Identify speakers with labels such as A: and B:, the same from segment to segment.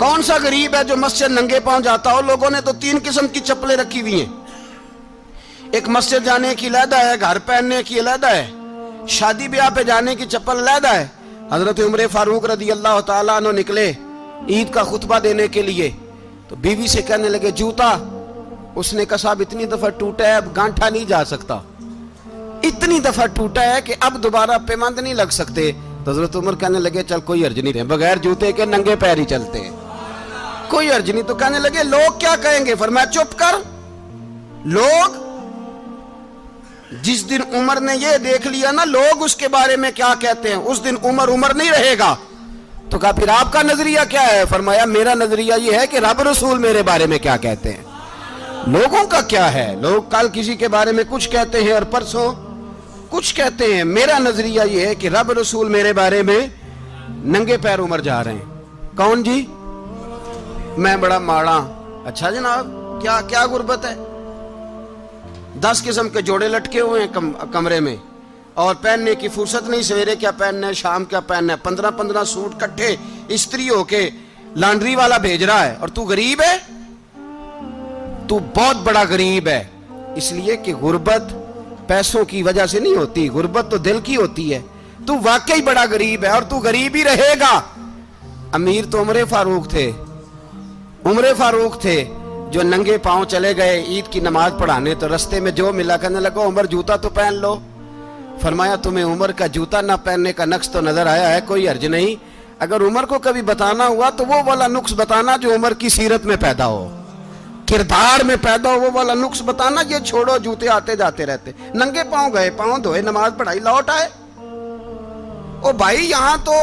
A: کون سا غریب ہے جو مسجد ننگے پاؤں جاتا ہو؟ لوگوں نے تو 3 قسم کی چپلیں رکھی ہوئی ہیں، ایک مسجد جانے کی علیحدہ ہے، گھر پہننے کی علیحدہ ہے، شادی بیاہ پہ جانے کی چپل علیحدہ ہے۔ حضرت عمر فاروق رضی اللہ تعالیٰ عنہ نکلے عید کا خطبہ دینے کے لیے، تو بیوی سے کہنے لگے جوتا، اس نے کہا صاحب اتنی دفعہ ٹوٹا ہے اب گانٹھا نہیں جا سکتا، اتنی دفعہ ٹوٹا ہے کہ اب دوبارہ پیمند نہیں لگ سکتے۔ تو حضرت عمر کہنے لگے چل کوئی حرج نہیں رہے، بغیر جوتے کے ننگے پیر ہی چلتے ہیں، کوئی حرج نہیں۔ تو کہنے لگے لوگ کیا کہیں گے؟ فرمایا چپ کر، لوگ جس دن عمر نے یہ دیکھ لیا نا لوگ اس کے بارے میں کیا کہتے ہیں، اس دن عمر نہیں رہے گا۔ تو کہا پھر آپ کا نظریہ کیا ہے؟ فرمایا میرا نظریہ یہ ہے کہ رب رسول میرے بارے میں کیا کہتے ہیں، لوگوں کا کیا ہے؟ لوگ کل کسی کے بارے میں کچھ کہتے ہیں اور پرسوں کچھ کہتے ہیں، میرا نظریہ یہ ہے کہ رب رسول میرے بارے میں ننگے پیر عمر جا رہے ہیں۔ کون جی؟ میں بڑا ماڑا۔ اچھا جناب، کیا غربت ہے؟ 10 قسم کے جوڑے لٹکے ہوئے ہیں کمرے میں، اور پہننے کی فرصت نہیں، سویرے کیا پہننا ہے شام کیا پہننا ہے، 15 سوٹ کٹھے استری ہو کے لانڈری والا بھیج رہا ہے، اور تو غریب ہے، تو بہت بڑا غریب ہے۔ اس لیے کہ غربت پیسوں کی وجہ سے نہیں ہوتی، غربت تو دل کی ہوتی ہے۔ تو واقعی بڑا غریب ہے اور تو غریب ہی رہے گا۔ امیر تو عمر فاروق تھے جو ننگے پاؤں چلے گئے عید کی نماز پڑھانے، تو رستے میں جو ملا کہنے لگا عمر جوتا تو پہن لو۔ فرمایا تمہیں عمر کا جوتا نہ پہننے کا نقص تو نظر آیا ہے، کوئی حرج نہیں، اگر عمر کو کبھی بتانا ہوا تو وہ والا نقص بتانا جو عمر کی سیرت میں پیدا ہو، کردار میں پیدا ہو، وہ والا نقص بتانا، یہ چھوڑو جوتے آتے جاتے رہتے۔ ننگے پاؤں گئے، پاؤں دھوئے، نماز پڑھائی، لوٹ آئے۔ او بھائی یہاں تو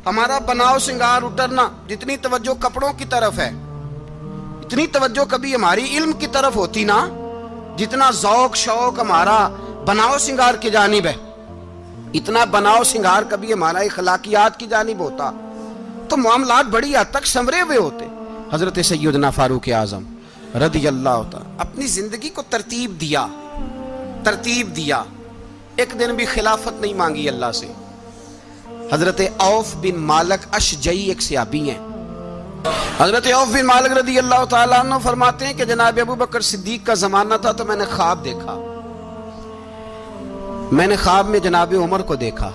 A: ہمارا بناؤ سنگار اترنا، جتنی توجہ کپڑوں کی طرف ہے اتنی توجہ کبھی ہماری علم کی طرف ہوتی نا، جتنا ذوق شوق ہمارا بناؤ سنگار کی جانب ہے، اتنا بناؤ سنگار کبھی ہمارا اخلاقیات کی جانب ہوتا تو معاملات بڑی حد تک سنورے ہوئے ہوتے۔ حضرت سیدنا فاروق اعظم رضی اللہ تعالی اپنی زندگی کو ترتیب دیا۔ ایک دن بھی خلافت نہیں مانگی اللہ سے۔ حضرت عوف بن مالک اشجعی ایک صحابی ہیں، حضرت عوف بن مالک رضی اللہ تعالیٰ عنہ فرماتے ہیں کہ جناب ابو بکر صدیق کا زمانہ تھا تو میں نے خواب دیکھا، میں نے خواب میں جناب عمر کو دیکھا،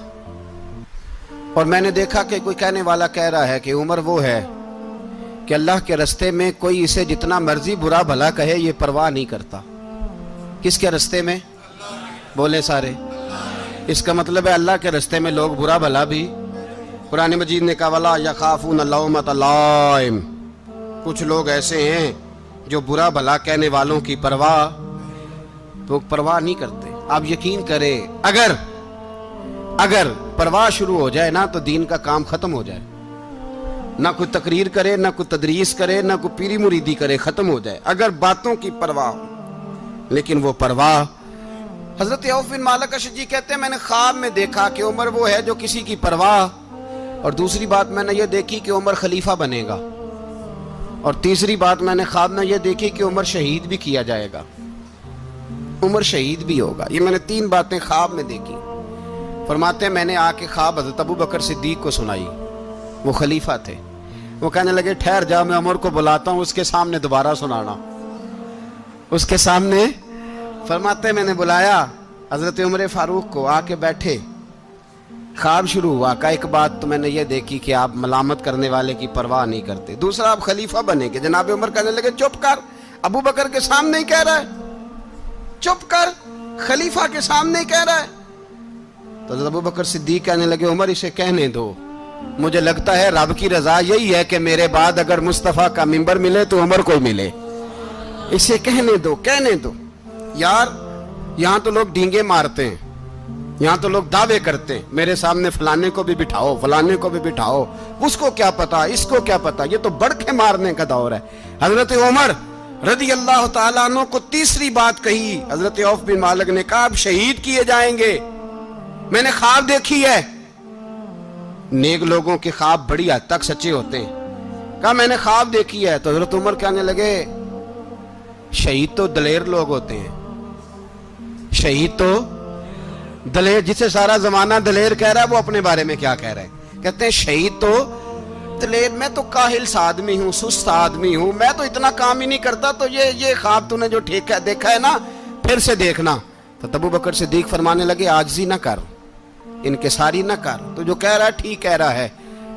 A: اور میں نے دیکھا کہ کوئی کہنے والا کہہ رہا ہے کہ عمر وہ ہے کہ اللہ کے رستے میں کوئی اسے جتنا مرضی برا بھلا کہے یہ پرواہ نہیں کرتا۔ کس کے رستے میں؟ بولے سارے۔ اس کا مطلب ہے اللہ کے رستے میں لوگ برا بھلا بھی، قرآن مجید نے کہا وَلَا يَخَافُونَ لَوْمَةَ لَائِمٍ، کچھ لوگ ایسے ہیں جو برا بھلا کہنے والوں کی پرواہ نہیں کرتے۔ آپ یقین کریں اگر پرواہ شروع ہو جائے نا تو دین کا کام ختم ہو جائے، نہ کوئی تقریر کرے، نہ کوئی تدریس کرے، نہ کوئی پیری مریدی کرے، ختم ہو جائے اگر باتوں کی پرواہ ہو۔ لیکن وہ پرواہ، حضرت عوف بن مالک اشجعی کہتے ہیں میں نے خواب میں دیکھا کہ عمر وہ ہے جو کسی کی پرواہ، اور دوسری بات میں نے یہ دیکھی کہ عمر خلیفہ بنے گا، اور تیسری بات میں نے خواب میں یہ دیکھی کہ عمر شہید بھی کیا جائے گا، عمر شہید بھی ہوگا۔ یہ میں نے 3 باتیں خواب میں دیکھی۔ فرماتے ہیں میں نے آ کے خواب حضرت ابو بکر صدیق کو سنائی، وہ خلیفہ تھے، وہ کہنے لگے ٹھہر جا میں عمر کو بلاتا ہوں، اس کے سامنے دوبارہ سنانا، اس کے سامنے۔ فرماتے ہیں میں نے بلایا حضرت عمر فاروق کو، آ کے بیٹھے، خواب شروع ہوا۔ کہ ایک بات تو میں نے یہ دیکھی کہ آپ ملامت کرنے والے کی پرواہ نہیں کرتے، دوسرا آپ خلیفہ بنے گے۔ جناب عمر کہنے لگے چپ کر، ابو بکر کے سامنے ہی کہہ رہا ہے، چپ کر، خلیفہ کے سامنے ہی کہہ رہا ہے۔ تو حضرت ابو بکر صدیق کہنے لگے عمر اسے کہنے دو، مجھے لگتا ہے رب کی رضا یہی ہے کہ میرے بعد اگر مصطفیٰ کا منبر ملے تو عمر کو ملے، اسے کہنے دو۔ یار یہاں تو لوگ ڈینگے مارتے ہیں، یہاں تو لوگ دعوے کرتے ہیں میرے سامنے فلانے کو بھی بٹھاؤ، فلانے کو بھی بٹھاؤ، اس کو کیا پتا، اس کو کیا پتا، یہ تو بڑکے مارنے کا دور ہے۔ حضرت عمر رضی اللہ تعالیٰ عنہ کو تیسری بات کہی، حضرت عوف بن مالک نے کہا آپ شہید کیے جائیں گے، میں نے خواب دیکھی ہے۔ نیک لوگوں کے خواب بڑی حد تک سچے ہوتے ہیں، کہا میں نے خواب دیکھی ہے۔ تو حضرت عمر کہنے لگے شہید تو دلیر لوگ ہوتے ہیں، شہید تو دلیر، جسے سارا زمانہ دلیر کہہ رہا ہے وہ اپنے بارے میں کیا کہہ رہے ہیں؟ کہتے ہیں شہید تو بتلے میں تو کاہل سا آدمی ہوں، سست آدمی ہوں، میں تو اتنا کام ہی نہیں کرتا، تو یہ خواب تو نے جو دیکھا ہے نا پھر سے دیکھنا۔ تو ابو بکر صدیق فرمانے لگے عاجزی نہ کر، انکساری نہ کر، تو جو کہہ رہا ہے ٹھیک کہہ رہا ہے،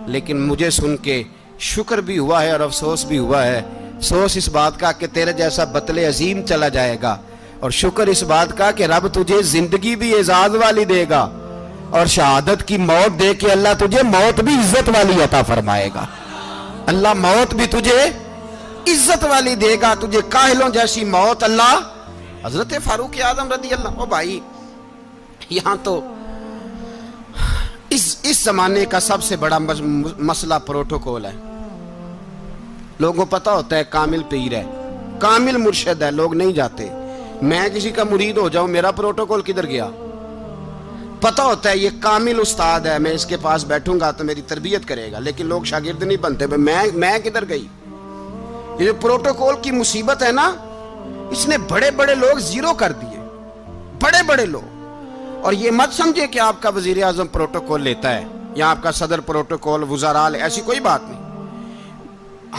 A: لیکن مجھے سن کے شکر بھی ہوا ہے اور افسوس بھی ہوا ہے۔ افسوس اس بات کا کہ تیرے جیسا بتلے عظیم چلا جائے گا، اور شکر اس بات کا کہ رب تجھے زندگی بھی اعزاز والی دے گا، اور شہادت کی موت دے کے اللہ تجھے موت بھی عزت والی عطا فرمائے گا۔ اللہ موت بھی تجھے عزت والی دے گا، تجھے کاہلوں جیسی موت اللہ۔ حضرت فاروق اعظم رضی اللہ، او بھائی یہاں تو اس زمانے کا سب سے بڑا مسئلہ پروٹوکول ہے۔ لوگوں پتہ ہوتا ہے کامل پیر ہے، کامل مرشد ہے، لوگ نہیں جاتے۔ میں کسی کا مرید ہو جاؤں، میرا پروٹوکول کدھر گیا؟ پتہ ہوتا ہے یہ کامل استاد ہے، میں اس کے پاس بیٹھوں گا تو میری تربیت کرے گا، لیکن لوگ شاگرد نہیں بنتے۔ میں کدھر گئی؟ یہ جو پروٹوکول کی مصیبت ہے نا، اس نے بڑے بڑے لوگ زیرو کر دیے، بڑے بڑے لوگ۔ اور یہ مت سمجھے کہ آپ کا وزیر اعظم پروٹوکول لیتا ہے یا آپ کا صدر پروٹوکول، وزراء، ایسی کوئی بات نہیں۔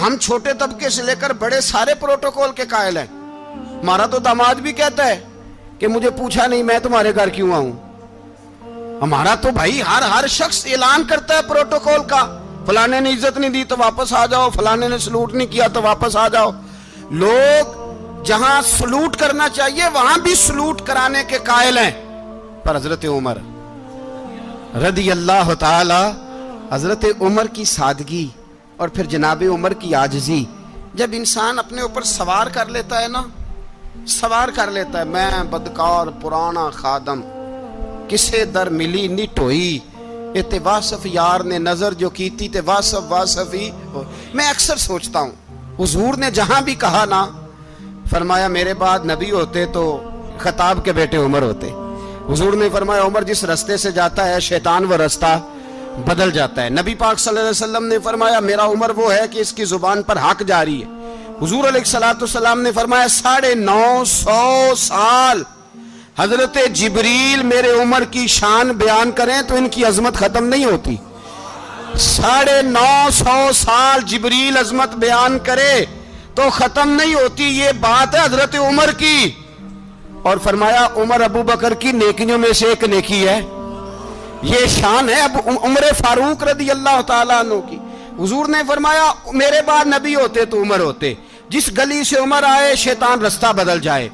A: ہم چھوٹے طبقے سے لے کر بڑے سارے پروٹوکول کے قائل ہیں۔ ہمارا تو داماد بھی کہتا ہے کہ مجھے پوچھا نہیں میں تمہارے گھر کیوں آؤں۔ ہمارا تو بھائی ہر شخص اعلان کرتا ہے پروٹوکول کا، فلانے نے عزت نہیں دی تو واپس آ جاؤ، فلانے نے سلوٹ نہیں کیا تو واپس آ جاؤ۔ لوگ جہاں سلوٹ کرنا چاہیے وہاں بھی سلوٹ کرانے کے قائل ہیں۔ پر حضرت عمر رضی اللہ تعالی، حضرت عمر کی سادگی اور پھر جناب عمر کی عاجزی، جب انسان اپنے اوپر سوار کر لیتا ہے نا، سوار کر لیتا ہے، میں بدکار پرانا خادم، کسے در ملی نٹ ہوئی، تے واصف یار نے نظر جو کی تھی تے واصف ہی۔ میں اکثر سوچتا ہوں حضور نے جہاں بھی کہا نا، فرمایا میرے بعد نبی ہوتے تو خطاب کے بیٹے عمر ہوتے۔ حضور نے فرمایا عمر جس رستے سے جاتا ہے شیطان وہ رستہ بدل جاتا ہے۔ نبی پاک صلی اللہ علیہ وسلم نے فرمایا میرا عمر وہ ہے کہ اس کی زبان پر حق جاری ہے۔ حضور علیہ السلام نے فرمایا 950 سال حضرت جبریل میرے عمر کی شان بیان کریں تو ان کی عظمت ختم نہیں ہوتی۔ 950 سال جبریل عظمت بیان کرے تو ختم نہیں ہوتی۔ یہ بات ہے حضرت عمر کی، اور فرمایا عمر ابو بکر کی نیکیوں میں سے ایک نیکی ہے، یہ شان ہے اب عمر فاروق رضی اللہ تعالیٰ عنہ کی۔ حضور نے فرمایا میرے بعد نبی ہوتے تو عمر ہوتے، جس گلی سے عمر آئے شیطان رستہ بدل جائے۔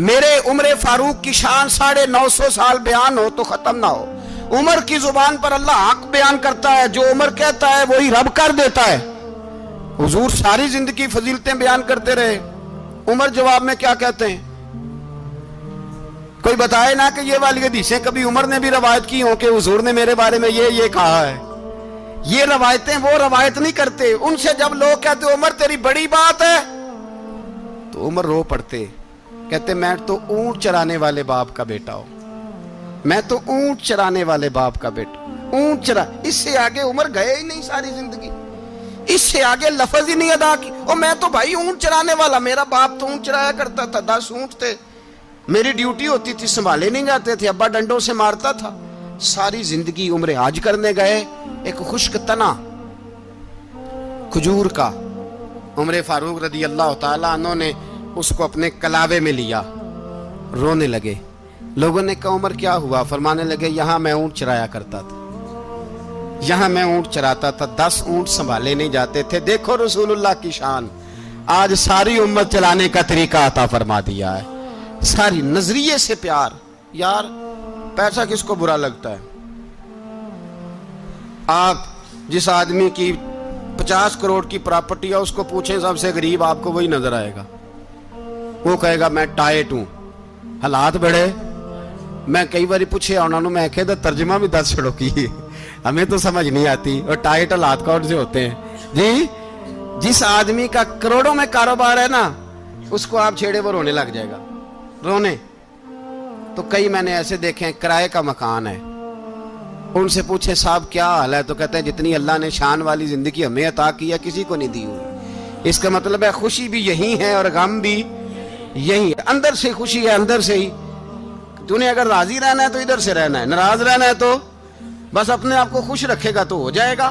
A: میرے عمر فاروق کی شان 950 سال بیان ہو تو ختم نہ ہو۔ عمر کی زبان پر اللہ حق بیان کرتا ہے، جو عمر کہتا ہے وہی رب کر دیتا ہے۔ حضور ساری زندگی فضیلتیں بیان کرتے رہے، عمر جواب میں کیا کہتے ہیں؟ کوئی بتائے نا کہ یہ والی حدیثیں کبھی عمر نے بھی روایت کی ہوں کہ حضور نے میرے بارے میں یہ کہا ہے۔ یہ روایتیں وہ روایت نہیں کرتے۔ ان سے جب لوگ کہتے عمر تیری بڑی بات ہے تو عمر رو پڑتے، کہتے میں تو اونٹ چرانے والے باپ کا بیٹا ہوں، میں تو اونٹ چرانے والے باپ کا بیٹا، اونٹ چرا۔ اس سے آگے عمر گئے ہی نہیں ساری زندگی، اس سے آگے لفظ ہی نہیں ادا کی۔ اور میں تو بھائی اونٹ چرانے والا، میرا باپ تو اونٹ چرایا کرتا تھا، 10 اونٹ تھے، میری ڈیوٹی ہوتی تھی، سنبھالے نہیں جاتے تھے، ابا ڈنڈوں سے مارتا تھا۔ ساری زندگی عمر حج کرنے گئے، ایک خشک تنا کھجور کا عمر فاروق رضی اللہ تعالیٰ عنہ نے اس کو اپنے کلاوے میں لیا، رونے لگے۔ لوگوں نے کہا عمر کیا ہوا؟ فرمانے لگے یہاں میں اونٹ چرایا کرتا تھا، یہاں میں اونٹ چراتا تھا، 10 اونٹ سنبھالے نہیں جاتے تھے۔ دیکھو رسول اللہ کی شان، آج ساری امت چلانے کا طریقہ عطا فرما دیا ہے، ساری نظریے سے پیار۔ یار پیسہ کس کو برا لگتا ہے؟ آپ جس آدمی کی 50 کروڑ کی پراپرٹی ہے اس کو پوچھیں سب سے غریب، آپ کو وہی نظر آئے گا۔ وہ کہے گا میں ٹائٹ ہوں، حالات بڑے۔ میں کئی باری پوچھے انہوں نے، میں کہتا ترجمہ بھی 10 چھڑوں کی، ہمیں تو سمجھ نہیں آتی، اور ٹائٹ حالات کون سے ہوتے ہیں جی؟ جس آدمی کا کروڑوں میں کاروبار ہے نا، اس کو آپ چھیڑے وہ رونے لگ جائے گا، رونے۔ تو کئی میں نے ایسے دیکھے ہیں کرائے کا مکان ہے، ان سے پوچھے صاحب کیا حال ہے، تو کہتے ہیں جتنی اللہ نے شان والی زندگی ہمیں عطا کی ہے کسی کو نہیں دی ہوئی۔ اس کا مطلب ہے خوشی بھی یہی ہے اور غم بھی یہی ہے، اندر سے خوشی ہے، اندر سے ہی۔ تو نے اگر راضی رہنا ہے تو ادھر سے رہنا ہے، ناراض رہنا ہے تو بس اپنے آپ کو خوش رکھے گا تو ہو جائے گا۔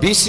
A: 20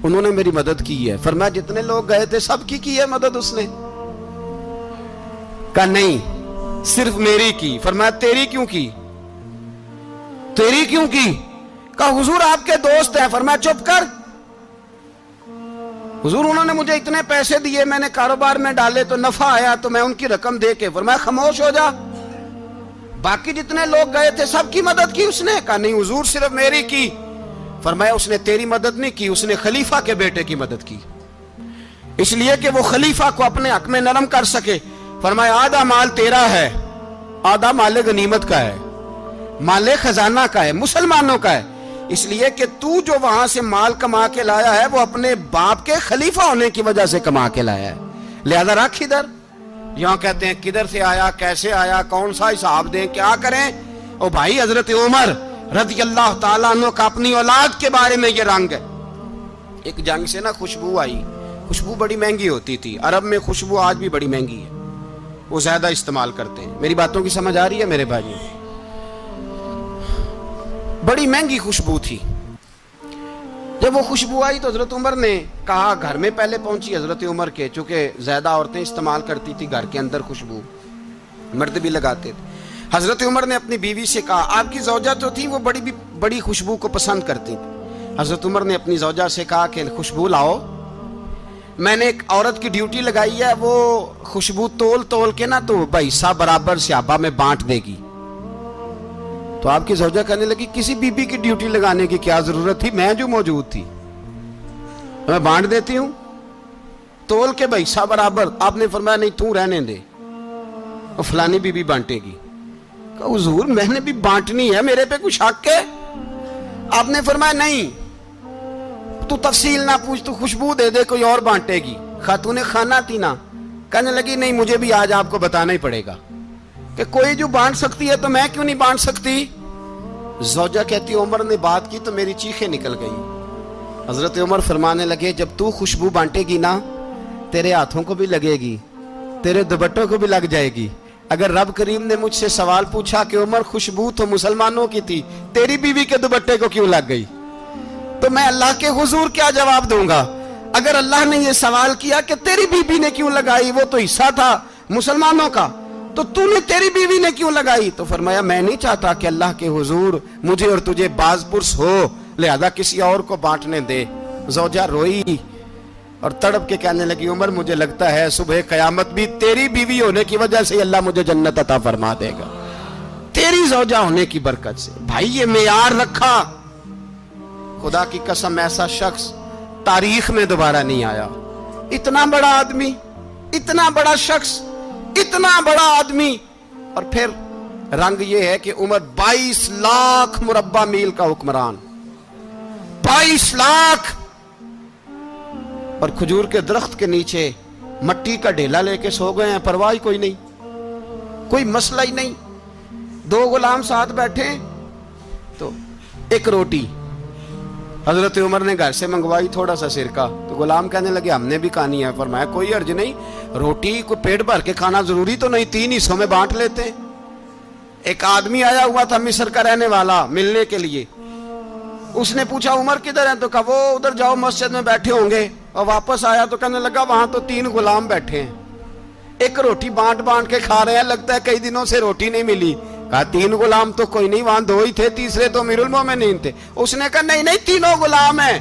A: انہوں نے میری مدد کی ہے. فرمایا جتنے لوگ گئے تھے سب کی ہے مدد اس نے؟ کہا نہیں صرف میری کی. فرمایا تیری کیوں کی؟ تیری کیوں کی؟ کہا حضور آپ کے دوست ہیں. فرمایا چپ کر حضور انہوں نے مجھے اتنے پیسے دیے, میں نے کاروبار میں ڈالے تو نفع آیا تو میں ان کی رقم دے کے. فرمایا خاموش ہو جا, باقی جتنے لوگ گئے تھے سب کی مدد کی اس نے؟ کہا نہیں حضور صرف میری کی. فرمایا اس نے تیری مدد نہیں کی, اس نے خلیفہ کے بیٹے کی مدد کی, اس لیے کہ وہ خلیفہ کو اپنے حق میں نرم کر سکے. فرمایا آدھا مال تیرا ہے, آدھا مال غنیمت کا ہے, مال خزانہ کا ہے, مسلمانوں کا ہے, اس لیے کہ تو جو وہاں سے مال کما کے لایا ہے وہ اپنے باپ کے خلیفہ ہونے کی وجہ سے کما کے لایا ہے, لہذا رکھ ادھر. یہاں کہتے ہیں کدھر سے آیا, کیسے آیا, کون سا حساب دیں, کیا کریں. او بھائی حضرت عمر رضی اللہ تعالیٰ عنہ کا اپنی اولاد کے بارے میں یہ رنگ ہے. ایک جنگ سے نا خوشبو آئی, خوشبو بڑی مہنگی ہوتی تھی, عرب میں خوشبو آج بھی بڑی مہنگی ہے, وہ زیادہ استعمال کرتے ہیں. میری باتوں کی سمجھ آ رہی ہے میرے بھائی؟ بڑی مہنگی خوشبو تھی. جب وہ خوشبو آئی تو حضرت عمر نے کہا, گھر میں پہلے پہنچی حضرت عمر کے, چونکہ زیادہ عورتیں استعمال کرتی تھی گھر کے اندر خوشبو, مرد بھی لگاتے تھے. حضرت عمر نے اپنی بیوی سے کہا, آپ کی زوجہ تو تھی وہ بڑی خوشبو کو پسند کرتی تھی. حضرت عمر نے اپنی زوجہ سے کہا کہ خوشبو لاؤ, میں نے ایک عورت کی ڈیوٹی لگائی ہے, وہ خوشبو تول کے نا تو حصہ برابر صحابہ میں بانٹ دے گی. تو آپ کی زوجہ کہنے لگی کسی بی بی کی ڈیوٹی لگانے کی کیا ضرورت تھی, میں جو موجود تھی میں بانٹ دیتی ہوں تول کے حصہ برابر. آپ نے فرمایا نہیں تو رہنے دے, اور فلانی بی بی بانٹے گی. کہا حضور میں نے بھی بانٹنی ہے, میرے پہ کچھ حق ہے؟ آپ نے فرمایا نہیں تو تفصیل نہ پوچھ, تو خوشبو دے دے, کوئی اور بانٹے گی. خاتون خانہ تھی نا, کہنے لگی نہیں مجھے بھی آج آپ کو بتانا ہی پڑے گا کہ کوئی جو بانٹ سکتی ہے تو میں کیوں نہیں بانٹ سکتی. زوجہ کہتی عمر نے بات کی تو میری چیخیں نکل گئی. حضرت عمر فرمانے لگے جب تو خوشبو بانٹے گی نا تیرے ہاتھوں کو بھی لگے گی, تیرے دوپٹوں کو بھی لگ جائے گی. اگر رب کریم نے مجھ سے سوال پوچھا کہ عمر خوشبو تو مسلمانوں کی تھی, تیری بیوی کے دوپٹے کو کیوں لگ گئی, تو میں اللہ کے حضور کیا جواب دوں گا؟ اگر اللہ نے یہ سوال کیا کہ تیری بیوی نے کیوں لگائی, وہ تو حصہ تھا مسلمانوں کا, تو تو نے تیری بیوی نے کیوں لگائی؟ تو فرمایا میں نہیں چاہتا کہ اللہ کے حضور مجھے اور تجھے باز پرس ہو, لہذا کسی اور کو بانٹنے دے. زوجہ روئی اور تڑپ کے کہنے لگی عمر مجھے لگتا ہے صبح قیامت بھی تیری بیوی ہونے کی وجہ سے اللہ مجھے جنت عطا فرما دے گا, تیری زوجہ ہونے کی برکت سے. بھائی یہ معیار رکھا, خدا کی قسم ایسا شخص تاریخ میں دوبارہ نہیں آیا. اتنا بڑا آدمی, اتنا بڑا شخص, اتنا بڑا آدمی, اور پھر رنگ یہ ہے کہ عمر 22 لاکھ مربع میل کا حکمران, 22 لاکھ, اور کھجور کے درخت کے نیچے مٹی کا ڈھیلا لے کے سو گئے ہیں, پرواہ کوئی نہیں, کوئی مسئلہ ہی نہیں. 2 غلام ساتھ بیٹھے تو ایک روٹی حضرت عمر نے گھر سے منگوائی, تھوڑا سا سرکہ, تو غلام کہنے لگے ہم نے بھی کھانی ہے. فرمایا کوئی حرج نہیں, روٹی کو پیٹ بھر کے کھانا ضروری تو نہیں, 3 حصوں میں بانٹ لیتے. ایک آدمی آیا ہوا تھا مصر کا رہنے والا ملنے کے لیے, اس نے پوچھا عمر کدھر ہیں, تو کہا وہ ادھر جاؤ مسجد میں بیٹھے ہوں گے. اور واپس آیا تو کہنے لگا وہاں تو 3 غلام بیٹھے ہیں, ایک روٹی بانٹ کے کھا رہے ہیں, لگتا ہے کئی دنوں سے روٹی نہیں ملی. کہا 3 غلام تو کوئی نہیں, وہاں 2 ہی تھے, تیسرے تو امیر المومنین تھے. اس نے کہا نہیں 3 غلام ہیں,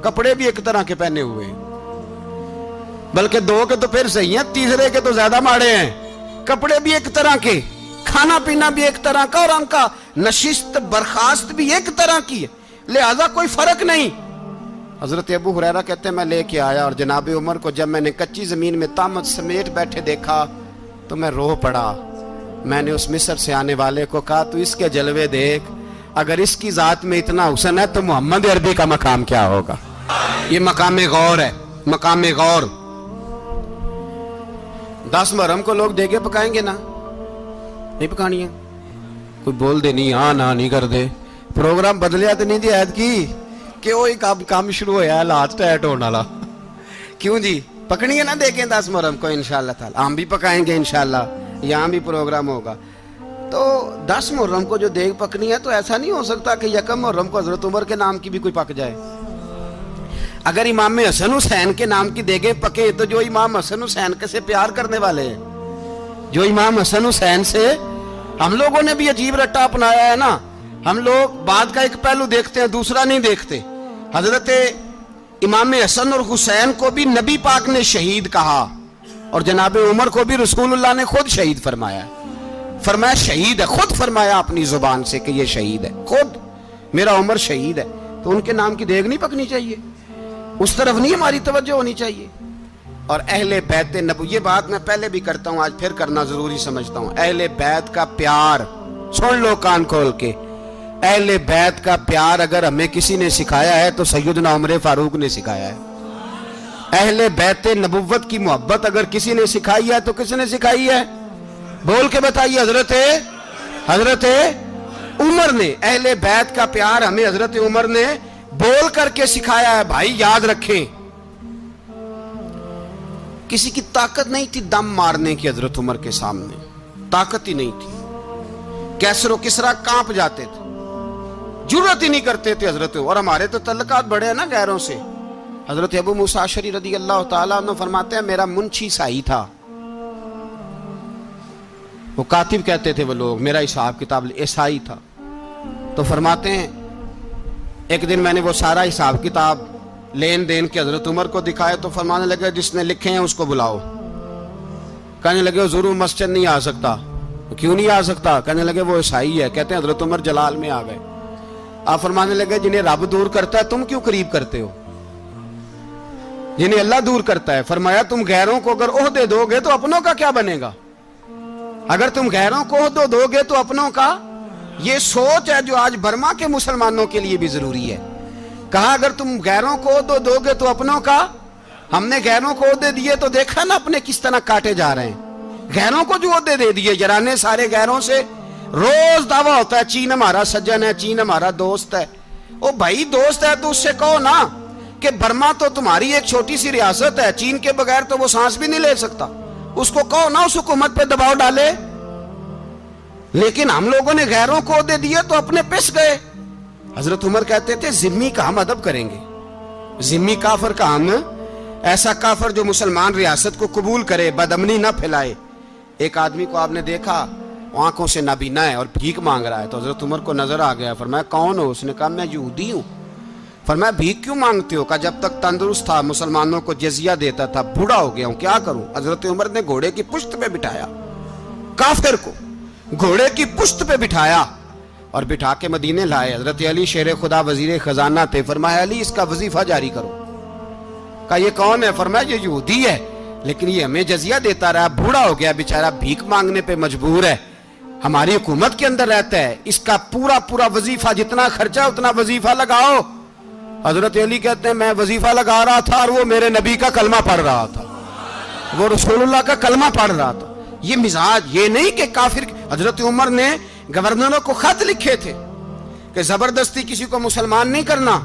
A: کپڑے بھی ایک طرح کے پہنے ہوئے, بلکہ 2 کے تو پھر صحیح ہیں, تیسرے کے تو زیادہ ماڑے ہیں. کپڑے بھی ایک طرح کے, کھانا پینا بھی ایک طرح کا, اور ان کا نشست برخاست بھی ایک طرح کی ہے, لہذا کوئی فرق نہیں. حضرت ابو ہریرہ کہتے ہیں میں لے کے آیا, اور جناب عمر کو جب میں نے کچی زمین میں تامت سمیٹ بیٹھے دیکھا تو میں رو پڑا. میں نے اس مصر سے آنے والے کو کہا تو اس کے جلوے دیکھ, اگر اس کی ذات میں اتنا حسن ہے تو محمد عربی کا مقام کیا ہوگا. یہ مقام غور ہے, مقام غور. 10 محرم کو لوگ دیگے پکائیں گے نا, نہیں پکانی ہے, کوئی بول دے نہیں, ہاں نہ نہیں کر دے, پروگرام بدلیا تو نہیں دی عید کی کہ وہ کام شروع ہوا ہے لات ٹائٹ ہونے والا. کیوں جی پکنی ہے نا دیکھیں 10 محرم کو انشاءاللہ تعالی, ہم بھی پکائیں گے انشاءاللہ, یہاں بھی پروگرام ہوگا. تو 10 محرم کو جو دیگ پکنی ہے تو ایسا نہیں ہو سکتا کہ 1 محرم کو حضرت عمر کے نام کی بھی کوئی پک جائے. اگر امام حسن حسین کے نام کی دیگیں پکے تو جو امام حسن حسین سے پیار کرنے والے ہیں، جو امام حسن حسین سے، ہم لوگوں نے بھی عجیب رٹا اپنایا ہے نا، ہم لوگ بات کا ایک پہلو دیکھتے ہیں دوسرا نہیں دیکھتے۔ حضرت امام حسن اور حسین کو بھی نبی پاک نے شہید کہا، اور جناب عمر کو بھی رسول اللہ نے خود شہید فرمایا، فرمایا شہید ہے، خود فرمایا اپنی زبان سے کہ یہ شہید ہے، خود میرا عمر شہید ہے۔ تو ان کے نام کی دیگ نہیں پکنی چاہیے، اس طرف نہیں ہماری توجہ ہونی چاہیے۔ اور اہل بیت نبو، یہ بات میں پہلے بھی کرتا ہوں، آج پھر کرنا ضروری سمجھتا ہوں، اہل بیت کا پیار، سن لو کان کھول کے، اہل بیت کا پیار اگر ہمیں کسی نے سکھایا ہے تو سیدنا عمر فاروق نے سکھایا ہے۔ اہل بیت نبوت کی محبت اگر کسی نے سکھائی ہے تو کس نے سکھائی ہے؟ بول کے بتائیے، حضرت عمر نے۔ اہل بیت کا پیار ہمیں حضرت عمر نے بول کر کے سکھایا ہے۔ بھائی یاد رکھیں، کسی کی طاقت نہیں تھی دم مارنے کی حضرت عمر کے سامنے، طاقت ہی نہیں تھی، کیسر و کسرا کانپ جاتے تھے، جرأت ہی نہیں کرتے تھے حضرت۔ اور ہمارے تو تعلقات بڑے ہیں نا غیروں سے۔ حضرت ابو موسیٰ اشعری رضی اللہ تعالیٰ عنہ فرماتے ہیں میرا منشی عیسائی تھا، وہ کاتب کہتے تھے وہ لوگ، میرا حساب کتاب عیسائی تھا۔ تو فرماتے ہیں ایک دن میں نے وہ سارا حساب کتاب لین دین کے حضرت عمر کو دکھائے تو فرمانے لگے جس نے لکھے ہیں اس کو بلاؤ۔ کہنے لگے ضرور مسجد نہیں آ سکتا۔ کیوں نہیں آ سکتا؟ کہنے لگے وہ عیسائی ہے۔ کہتے ہیں حضرت عمر جلال میں آ گئے، آپ فرمانے لگے جنہیں رب دور کرتا ہے تم کیوں قریب کرتے ہو؟ جنہیں اللہ دور کرتا ہے۔ فرمایا تم غیروں کو اگر عہدے دو گے تو اپنوں کا کیا بنے گا؟ اگر تم غیروں کو عہدے دو گے تو اپنوں کا۔ یہ سوچ ہے جو آج برما کے مسلمانوں کے لیے بھی ضروری ہے۔ کہا اگر تم غیروں کو عہدے دو گے تو اپنوں کا۔ ہم نے غیروں کو عہدے دیے تو دیکھا نا اپنے کس طرح کاٹے جا رہے ہیں۔ غیروں کو جو عہدے دے دیے یرانے سارے غیروں سے، روز دعویٰ ہوتا ہے چین ہمارا سجن ہے، چین ہمارا دوست ہے۔ او بھائی دوست ہے تو اس سے کہو نا کہ برما تو تمہاری ایک چھوٹی سی ریاست ہے، چین کے بغیر تو وہ سانس بھی نہیں لے سکتا، اس کو کہو نا اس حکومت پہ دباؤ ڈالے۔ لیکن ہم لوگوں نے غیروں کو عہدے دیے تو اپنے پس گئے۔ حضرت عمر کہتے تھے ذمی کا ہم ادب کریں گے، ذمی کافر کا ہم، ایسا کافر جو مسلمان ریاست کو قبول کرے، بدامنی نہ پھیلائے۔ ایک آدمی کو آپ نے دیکھا آنکھوں سے نابینا ہے اور بھیک مانگ رہا ہے، تو حضرت عمر کو نظر آ گیا، فرمایا کون ہو؟ اس نے کہا میں یہودی ہوں۔ فرمایا بھیک کیوں مانگتے ہو؟ کہا جب تک تندرست تھا مسلمانوں کو جزیہ دیتا تھا، بوڑھا ہو گیا ہوں کیا کروں؟ حضرت عمر نے گھوڑے کی پشت پہ بٹھایا، کافر کو گھوڑے کی پشت پہ بٹھایا اور بٹھا کے مدینے لائے۔ حضرت علی شیر خدا وزیر خزانہ تھے، فرمایا علی اس کا وظیفہ جاری کرو۔ کہا یہ کون ہے؟ فرمایا یہ یہودی ہے لیکن یہ ہمیں جزیہ دیتا رہا، بوڑھا ہو گیا بیچارہ، بھیک مانگنے پہ مجبور ہے، ہماری حکومت کے اندر رہتا ہے، اس کا پورا وظیفہ جتنا خرچہ اتنا وظیفہ لگاؤ۔ حضرت علی کہتے ہیں میں وظیفہ لگا رہا تھا اور وہ میرے نبی کا کلمہ پڑھ رہا تھا، وہ رسول اللہ کا کلمہ پڑھ رہا تھا۔ یہ مزاج، یہ نہیں کہ کافر۔ حضرت عمر نے گورنروں کو خط لکھے تھے کہ زبردستی کسی کو مسلمان نہیں کرنا،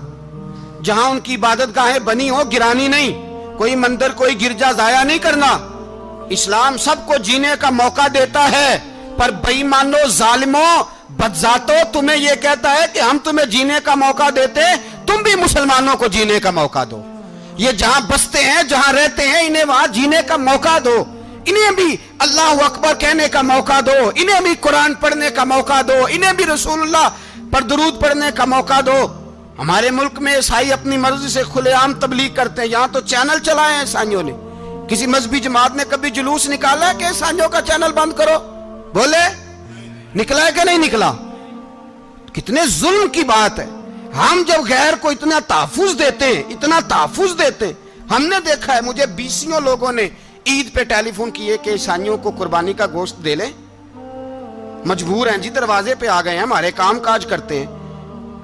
A: جہاں ان کی عبادت گاہیں بنی ہو گرانی نہیں، کوئی مندر کوئی گرجا ضائع نہیں کرنا۔ اسلام سب کو جینے کا موقع دیتا ہے، پر بے ایمانو ظالموں بدذاتوں تمہیں یہ کہتا ہے کہ ہم تمہیں جینے کا موقع دیتے، تم بھی مسلمانوں کو جینے کا موقع دو۔ یہ جہاں بستے ہیں جہاں رہتے ہیں انہیں وہاں جینے کا موقع دو، انہیں بھی اللہ اکبر کہنے کا موقع دو، انہیں بھی قرآن پڑھنے کا موقع دو، انہیں بھی رسول اللہ پر درود پڑھنے کا موقع دو۔ ہمارے ملک میں عیسائی اپنی مرضی سے کھلے عام تبلیغ کرتے ہیں، یہاں تو چینل چلائے ہیں عیسائیوں نے۔ کسی مذہبی جماعت نے کبھی جلوس نکالا ہے کہ عیسائیوں کا چینل بند کرو؟ بولے نکلا ہے کہ نہیں نکلا؟ کتنے ظلم کی بات ہے۔ ہم جب غیر کو اتنا تحفظ دیتے ہیں، اتنا تحفظ دیتے ہیں، ہم نے دیکھا ہے، مجھے بیسیوں لوگوں نے عید پہ ٹیلی فون کیے کہ عیسائیوں کو قربانی کا گوشت دے لیں، مجبور ہیں جی، دروازے پہ آ گئے ہیں، ہمارے کام کاج کرتے ہیں۔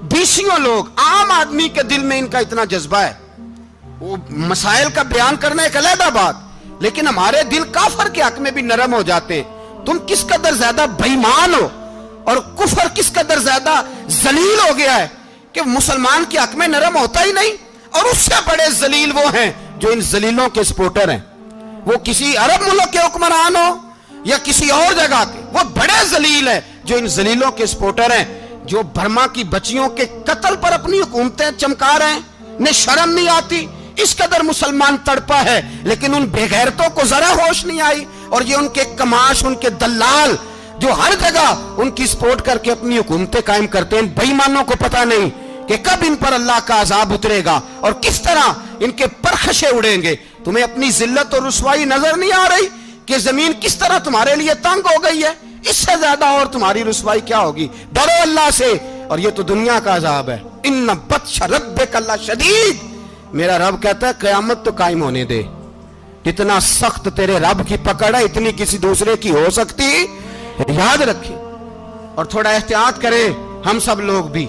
A: بیسیوں لوگ، عام آدمی کے دل میں ان کا اتنا جذبہ ہے، وہ مسائل کا بیان کرنا ایک علیحدہ بات، لیکن ہمارے دل کافر کے حق میں بھی نرم ہو جاتے ہیں۔ تم کس قدر زیادہ بے ایمان ہو اور کفر کس قدر زیادہ ذلیل ہو گیا ہے کہ مسلمان کے حق میں نرم ہوتا ہی نہیں۔ اور اس سے بڑے ذلیل وہ ہیں جو ان ذلیلوں کے سپورٹر ہیں، وہ کسی عرب ملک کے حکمران ہو یا کسی اور جگہ کے، وہ بڑے ذلیل ہیں جو ان ذلیلوں کے سپورٹر ہیں، جو برما کی بچیوں کے قتل پر اپنی حکومتیں چمکا رہے ہیں۔ نے شرم نہیں آتی، اس قدر مسلمان تڑپا ہے، لیکن ان بے غیرتوں کو ذرا ہوش نہیں آئی، اور یہ ان کے کماش، ان کے دلال جو ہر جگہ ان کی سپورٹ کر کے اپنی حکومتیں قائم کرتے ہیں، بے ایمانوں کو پتہ نہیں کہ کب ان پر اللہ کا عذاب اترے گا اور کس طرح ان کے پرخشے اڑیں گے۔ تمہیں اپنی ذلت اور رسوائی نظر نہیں آ رہی کہ زمین کس طرح تمہارے لیے تنگ ہو گئی ہے؟ اس سے زیادہ اور تمہاری رسوائی کیا ہوگی؟ ڈرو اللہ سے، اور یہ تو دنیا کا عذاب ہے۔ ان بطش ربک لشدید، میرا رب کہتا ہے قیامت تو قائم ہونے دے، جتنا سخت تیرے رب کی پکڑ ہے اتنی کسی دوسرے کی ہو سکتی، یاد رکھیں۔ اور تھوڑا احتیاط کریں ہم سب لوگ بھی،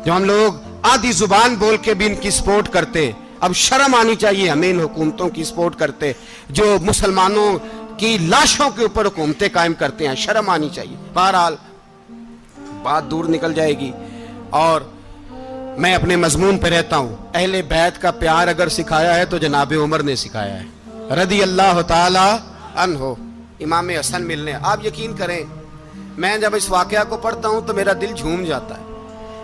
A: جو ہم لوگ آدھی زبان بول کے بھی ان کی سپورٹ کرتے ہیں، اب شرم آنی چاہیے ہمیں ان حکومتوں کی سپورٹ کرتے جو مسلمانوں کی لاشوں کے اوپر حکومتیں قائم کرتے ہیں، شرم آنی چاہیے۔ بہرحال بات دور نکل جائے گی، اور میں اپنے مضمون پہ رہتا ہوں۔ اہل بیت کا پیار اگر سکھایا ہے تو جناب عمر نے سکھایا ہے رضی اللہ تعالی عنہ، امام حسن ملنے۔ آپ یقین کریں میں جب اس واقعہ کو پڑھتا ہوں تو میرا دل جھوم جاتا ہے۔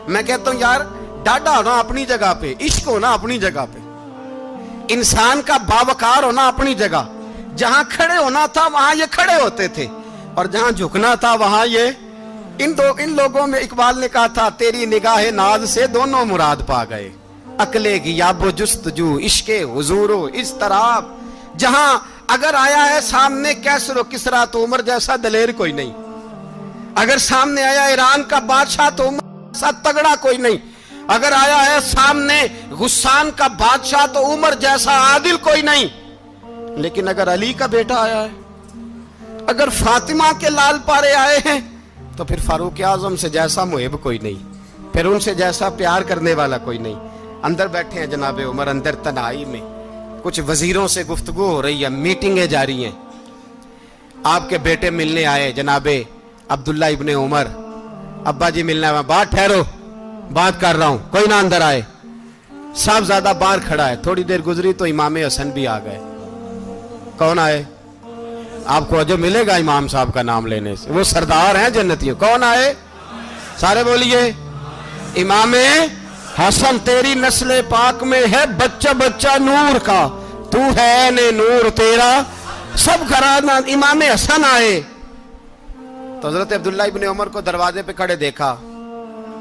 A: میں کہتا ہوں یار ڈاڈا ہونا اپنی جگہ پہ، عشق ہونا اپنی جگہ پہ، انسان کا باوقار ہونا اپنی جگہ، جہاں کھڑے ہونا تھا وہاں یہ کھڑے ہوتے تھے، اور جہاں جھکنا تھا وہاں یہ ان لوگوں میں اقبال نے کہا تھا تیری نگاہ ناز سے دونوں مراد پا گئے، عقلے کی یاب و جستجو، عشق حضور و اضطراب۔ جہاں اگر آیا ہے سامنے کیسر و کسرا تو عمر جیسا دلیر کوئی نہیں، اگر سامنے آیا ایران کا بادشاہ تو عمر جیسا تگڑا کوئی نہیں، اگر آیا ہے سامنے غسان کا بادشاہ تو عمر جیسا عادل کوئی نہیں، لیکن اگر علی کا بیٹا آیا ہے، اگر فاطمہ کے لال پارے آئے ہیں تو پھر فاروق اعظم سے جیسا محب کوئی نہیں، پھر ان سے جیسا پیار کرنے والا کوئی نہیں۔ اندر بیٹھے ہیں جناب عمر، اندر تنہائی میں کچھ وزیروں سے گفتگو ہو رہی ہے، میٹنگیں جاری ہیں۔ آپ کے بیٹے ملنے آئے جناب عبداللہ ابن عمر، ابا جی ملنا ہے، بات ٹھہرو بات کر رہا ہوں، کوئی نہ اندر آئے۔ صاحبزادہ باہر کھڑا ہے، تھوڑی دیر گزری تو امام حسن بھی آ گئے۔ کون آئے؟ آپ کو جو ملے گا امام صاحب کا نام لینے سے، وہ سردار ہیں جنتیوں۔ کون آئے؟ سارے بولیے امام حسن، تیری نسل پاک میں ہے بچہ بچہ نور کا، تو ہے نے نور تیرا سب گھرانہ۔ امام حسن آئے تو حضرت عبداللہ ابن عمر کو دروازے پہ کھڑے دیکھا،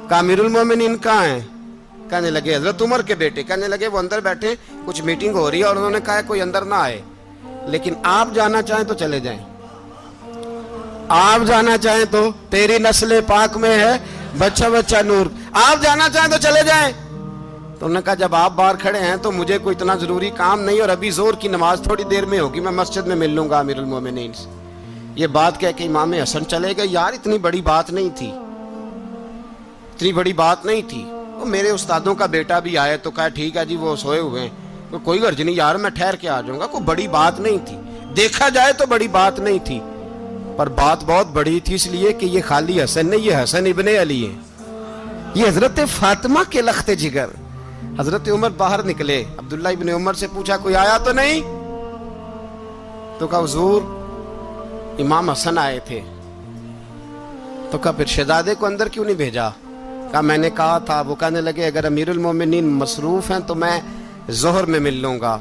A: کہا امیر المومنین کہاں ہیں؟ کہنے لگے حضرت عمر کے بیٹے۔ کہنے لگے وہ اندر بیٹھے، کچھ میٹنگ ہو رہی ہے، اور انہوں نے کہا کوئی اندر نہ آئے، لیکن آپ جانا چاہیں تو چلے جائیں، آپ جانا چاہیں تو، تیری نسل پاک میں ہے بچہ بچہ نور، آپ جانا چاہیں تو چلے جائیں۔ تو انہوں نے کہا جب آپ باہر کھڑے ہیں تو مجھے کوئی اتنا ضروری کام نہیں، اور ابھی زور کی نماز تھوڑی دیر میں ہوگی، میں مسجد میں مل لوں گا امیر المومنین سے۔ یہ بات کہہ کہ امام حسن چلے گئے۔ یار اتنی بڑی بات نہیں تھی، اتنی بڑی بات نہیں تھی، وہ میرے استادوں کا بیٹا بھی آئے تو کہا ٹھیک ہے جی وہ سوئے ہوئے ہیں، کوئی غرض نہیں یار میں ٹھہر کے آ جاؤں گا، کوئی بڑی بات نہیں تھی، دیکھا جائے تو بڑی بات نہیں تھی، پر بات بہت بڑی تھی، اس لیے کہ یہ خالی حسن نہیں، یہ حسن ابن علی ہے، یہ حضرت فاطمہ کے لخت جگر۔ حضرت عمر باہر نکلے، عبداللہ ابن عمر سے پوچھا کوئی آیا تو نہیں؟ تو کہا حضور امام حسن آئے تھے۔ تو کہا پھر شہزادے کو اندر کیوں نہیں بھیجا؟ کہا میں نے کہا تھا۔ وہ کہنے لگے اگر امیر المومنین مصروف ہیں تو میں ظہر میں مل لوں گا۔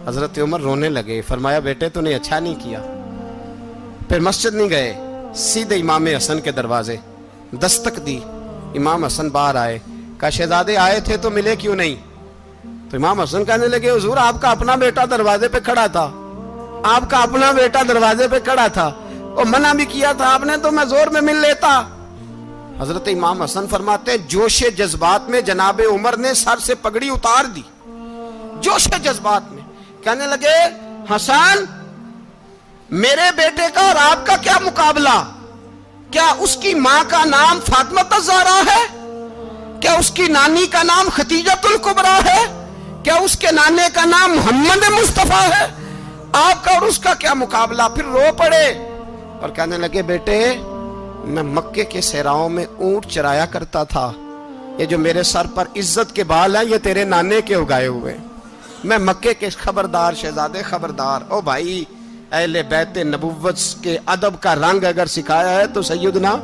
A: حضرت عمر رونے لگے، فرمایا بیٹے تو نے اچھا نہیں کیا۔ پھر مسجد نہیں گئے، سیدھے امام حسن کے دروازے دستک دی، امام حسن باہر آئے، کہا شہزادے آئے تھے تو ملے کیوں نہیں؟ تو امام حسن کہنے لگے حضور آپ کا اپنا بیٹا دروازے پہ کھڑا تھا، آپ کا اپنا بیٹا دروازے پہ کھڑا تھا، اور منع بھی کیا تھا آپ نے تو میں زور میں مل لیتا۔ حضرت امام حسن فرماتے ہیں جوش جذبات میں جناب عمر نے سر سے پگڑی اتار دی، جوش جذبات میں کہنے لگے حسن میرے بیٹے کا اور آپ کا کیا مقابلہ؟ کیا اس کی ماں کا نام فاطمہ الزہرا ہے؟ کیا اس کی نانی کا نام خدیجۃ الکبریٰ ہے؟ کیا اس کے نانے کا نام محمد مصطفیٰ ہے؟ آپ کا اور اس کا کیا مقابلہ؟ پھر رو پڑے اور کہنے لگے بیٹے میں مکے کے صحراؤں میں اونٹ چرایا کرتا تھا، یہ جو میرے سر پر عزت کے بال ہیں یہ تیرے نانے کے اگائے ہوئے، میں مکے کے خبردار شہزادے خبردار۔ او بھائی اہل بیت نبوت کے ادب کا رنگ اگر سکھایا ہے تو سیدنا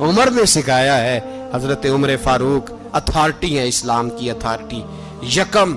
A: عمر نے سکھایا ہے۔ حضرت عمر فاروق اتھارٹی ہے، اسلام کی اتھارٹی، یکم